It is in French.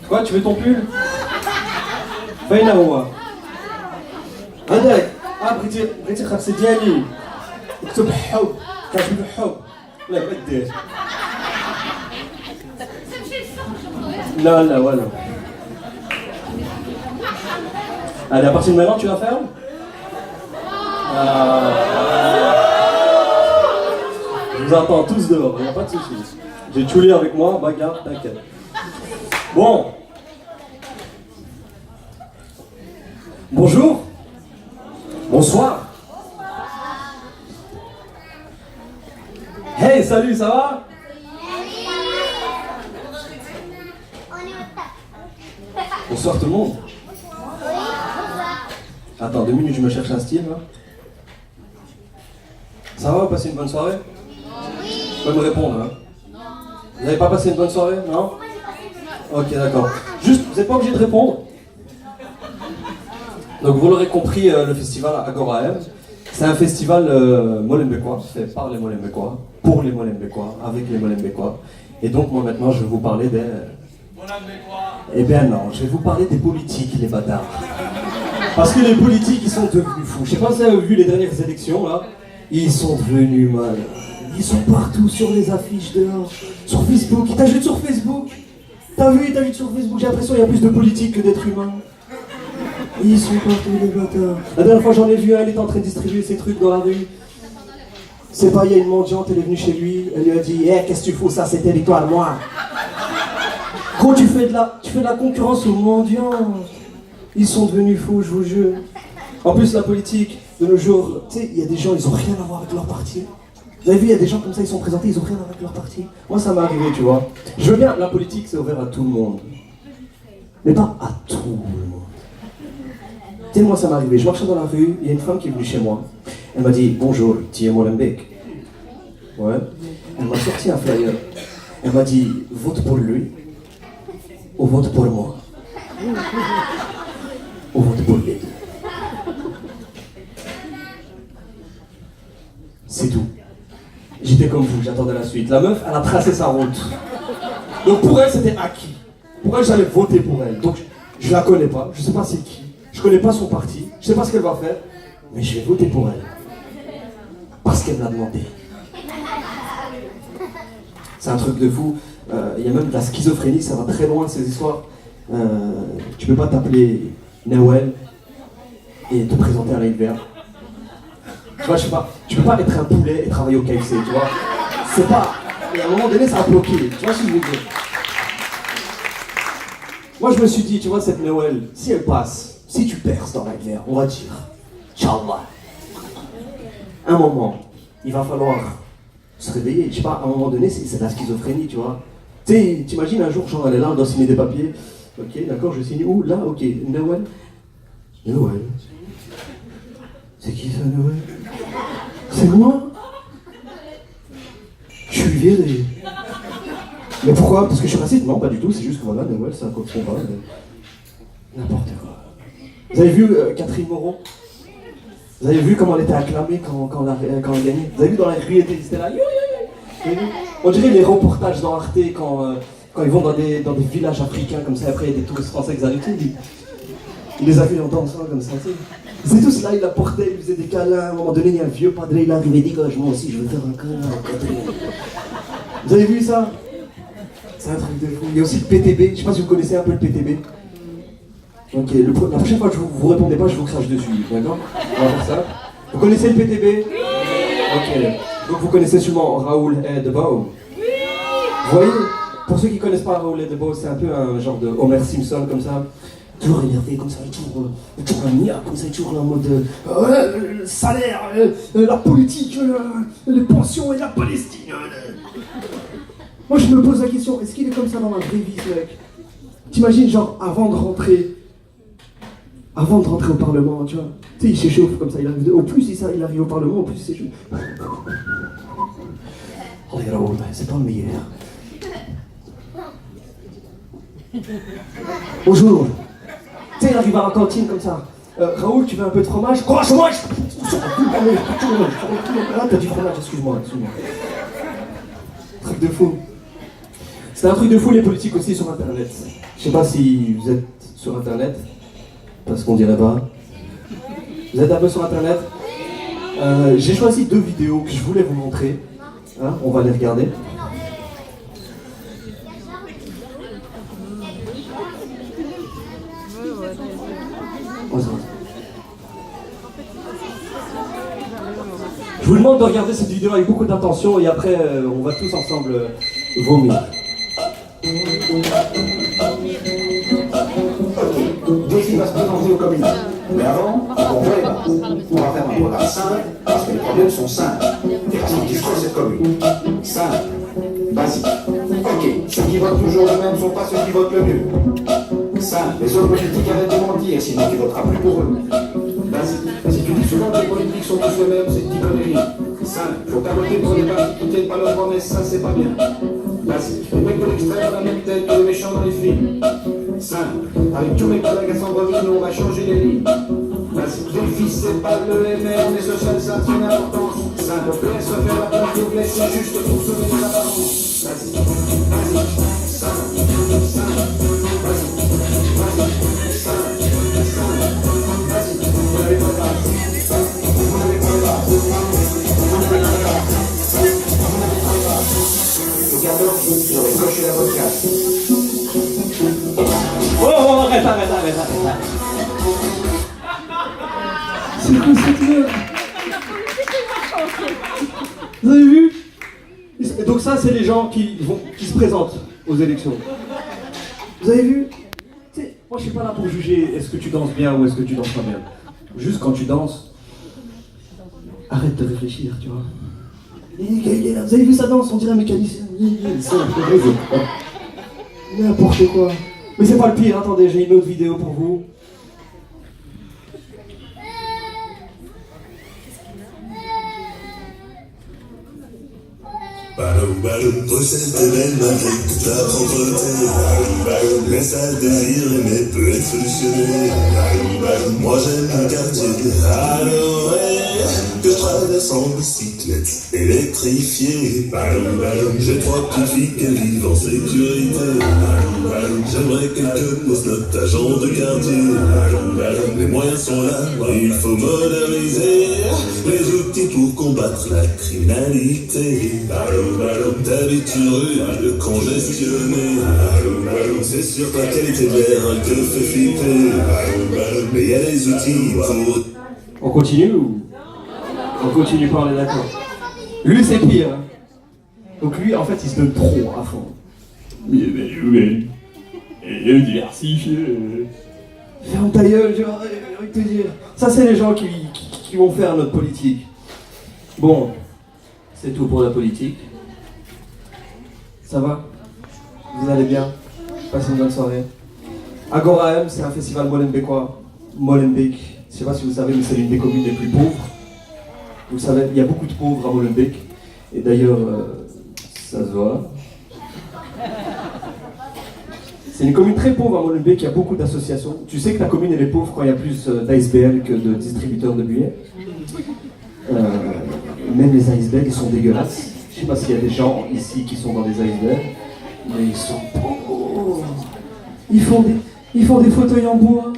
Quoi, tu veux ton pull? Faïna هو هذاك بغيتي خاص ديالي مكتوب حب كاتب الحب لا ما دير لا voilà. Allez, à partir de maintenant, tu la fermes? Je vous attends tous dehors, il n'y a pas de soucis. J'ai Tchouli avec moi, bagarre, t'inquiète. Bon. Bonjour. Bonsoir. Hey, salut, ça va? Bonsoir tout le monde. Attends, 2 minutes, je me cherche un style là. Ça va, passer une bonne soirée? Vous pouvez me répondre, hein? Vous n'avez pas passé une bonne soirée? Non? Ok, d'accord. Juste, vous n'êtes pas obligé de répondre. Donc vous l'aurez compris, le festival Agora M, c'est un festival molenbeekois, fait par les molenbeekois, pour les molenbeekois, avec les molenbeekois. Et donc moi maintenant je vais vous parler des... Eh bien non, je vais vous parler des politiques, les bâtards. Parce que les politiques, ils sont devenus fous. Je sais pas si vous avez vu les dernières élections, là. Ils sont devenus mal. Ils sont partout sur les affiches dehors. Sur Facebook. T'as vu sur Facebook? T'as vu sur Facebook? J'ai l'impression qu'il y a plus de politiques que d'êtres humains. Ils sont partout, les bâtards. La dernière fois, j'en ai vu un, il était en train de distribuer ses trucs dans la rue. C'est pas, il y a une mendiante, elle est venue chez lui. Elle lui a dit, qu'est-ce que tu fous, ça, c'est territoire, moi. Gros, tu fais de la concurrence aux mendiants. Ils sont devenus fous, je vous jure. En plus, la politique, de nos jours, tu sais, il y a des gens, ils ont rien à voir avec leur parti. Vous avez vu, il y a des gens comme ça, ils sont présentés, ils ont rien à voir avec leur parti. Moi, ça m'est arrivé, tu vois. Je veux bien, la politique, c'est ouvert à tout le monde. Mais pas à tout le monde. Tu sais, moi, ça m'est arrivé. Je marchais dans la rue, il y a une femme qui est venue chez moi. Elle m'a dit, bonjour, tu es Molenbeek. Ouais. Elle m'a sorti un flyer. Elle m'a dit, vote pour lui ou vote pour moi. Ou vote pour les deux. C'est tout. J'étais comme vous, j'attendais la suite. La meuf, elle a tracé sa route. Donc pour elle, c'était acquis. Pour elle, j'allais voter pour elle. Donc je la connais pas, je sais pas c'est qui. Je connais pas son parti, je sais pas ce qu'elle va faire. Mais je vais voter pour elle. Parce qu'elle me l'a demandé. C'est un truc de fou. Il y a même de la schizophrénie, ça va très loin ces histoires. Tu peux pas t'appeler Noël et te présenter à l'hiver. Tu vois, je sais pas, tu peux pas être un poulet et travailler au KFC, tu vois. C'est pas... Et à un moment donné, ça a bloqué, tu vois ce que je veux dire. Moi, je me suis dit, tu vois, cette Noël, si elle passe, si tu perces dans la guerre, on va dire, Inch'Allah. Un moment, il va falloir se réveiller, je sais pas, à un moment donné, c'est de la schizophrénie, tu vois. Tu sais, t'imagines un jour, genre, elle est là, elle doit signer des papiers. Ok, d'accord, je signe où? Là, ok, Noël. Noël. C'est qui ça, Noël? C'est moi? Je suis viré. Mais pourquoi? Parce que je suis raciste? Non, pas du tout, c'est juste que voilà, Noël, ça correspond pas. Mais... n'importe quoi. Vous avez vu Catherine Moreau? Vous avez vu comment elle était acclamée quand elle gagnait? Vous avez vu dans la rue, ils étaient là, yo yo yo. On dirait les reportages dans Arte quand ils vont dans des villages africains comme ça, après il y a des touristes français qui arrivent, ils les accueillent en dansant comme ça, tu sais. Ils étaient tous là, ils la portaient, ils faisaient des câlins. À un moment donné, il y a un vieux padre, il arrive et dit, moi aussi je veux faire un câlin. Vous avez vu ça? C'est un truc de fou. Il y a aussi le PTB, je sais pas si vous connaissez un peu le PTB. Ok, la prochaine fois que vous répondez pas, je vous crache dessus, d'accord? On va faire ça. Vous connaissez le PTB? Oui. Ok, donc vous connaissez sûrement Raoul Edebao. Oui. Vous voyez, pour ceux qui connaissent pas Raoul Edebao, c'est un peu un genre de Homer Simpson comme ça. Toujours énervé comme ça, toujours un niaque comme ça, toujours en mode le salaire, la politique, les pensions et la Palestine. Moi je me pose la question, est-ce qu'il est comme ça dans la vraie vie ce mec? T'imagines genre avant de rentrer au Parlement, tu vois, tu sais il s'échauffe comme ça, au plus il arrive au Parlement, au plus il s'échauffe. Oh les gars, c'est pas le meilleur. Bonjour. Tu sais, il arrive à la cantine comme ça. Raoul, tu veux un peu de fromage? Quoi, fromage? Ah, t'as du fromage, excuse-moi. Truc de fou. C'est un truc de fou, les politiques aussi sur Internet. Je sais pas si vous êtes sur Internet, parce qu'on dirait pas. Vous êtes un peu sur Internet. J'ai choisi 2 vidéos que je voulais vous montrer. Hein, on va les regarder. Je vous demande de regarder cette vidéo avec beaucoup d'intention et après on va tous ensemble vomir. Défi va se présenter aux communes. Mais avant, on va faire un programme simple parce que les problèmes sont simples. Et parce qu'on kiffe cette commune. Simple, basique. Ok, ceux qui votent toujours le même ne sont pas ceux qui votent le mieux. Simple, les hommes politiques arrêtent de mentir, sinon tu voteras plus pour eux. Basique, si tu dis souvent que les politiques sont tous les mêmes, c'est une petite connerie. Simple, faut pas voter pour des partis qui tiennent pas leurs promesses, ça c'est pas bien. Basique, les mecs de l'extrême ont la même tête que les méchants dans les films. Simple, avec tous mes collègues à Centreville, on va changer les lignes. Basique, défi c'est pas le MR, mais social ça a son importance. Simple, PS se faire la place de blesser juste pour sauver les apparences. Basique, basique, simple, simple, basique, basique, simple, simple, basique, vous n'avez pas de base. Vous n'avez pas de base. Vous n'avez pas de base. Vous n'avez pas de base. Le 14, j'aurais coché la podcast. Oh, arrête. C'est quoi cette merde? Vous avez vu? Et donc ça, c'est les gens qui se présentent aux élections. Vous avez vu? Moi, je suis pas là pour juger est-ce que tu danses bien ou est-ce que tu danses pas bien. Juste quand tu danses, arrête de réfléchir, tu vois. Il est là. Vous avez vu sa danse? On dirait un mécanicien. N'importe quoi. Mais c'est pas le pire, attendez, j'ai une autre vidéo pour vous. Possède tes belles malgré toute la propreté. Mais ça désir aimer peut être solutionné. Moi j'aime mon quartier. Alors que je traverse en bicyclette électrifiée. J'ai 3 petites filles qui vivent en sécurité. J'aimerais quelques post-notes agents de quartier. Les moyens sont là, il faut moderniser les outils pour combattre la criminalité. D'habitude congestionné. C'est sur ta qualité de l'air que fait flipper. Mais y a des outils pour... On continue ou... On continue pas, on est d'accord. Lui c'est pire. Hein. Donc lui en fait il se donne trop à fond. Et diversifié. Ferme ta gueule, j'ai envie de te dire. Ça c'est les gens qui vont faire notre politique. Bon, c'est tout pour la politique. Ça va? Vous allez bien? Passez une bonne soirée. Agora M, c'est un festival molenbeekois. Molenbeek, je sais pas si vous savez, mais c'est l'une des communes les plus pauvres. Vous savez, il y a beaucoup de pauvres à Molenbeek. Et d'ailleurs, ça se voit. C'est une commune très pauvre à Molenbeek, il y a beaucoup d'associations. Tu sais que ta commune elle est pauvre quand il y a plus d'ASBL que de distributeurs de billets. Même les ASBL, ils sont dégueulasses. Je sais pas s'il y a des gens ici qui sont dans des ASBL, mais ils sont pauvres. Ils font des fauteuils en bois.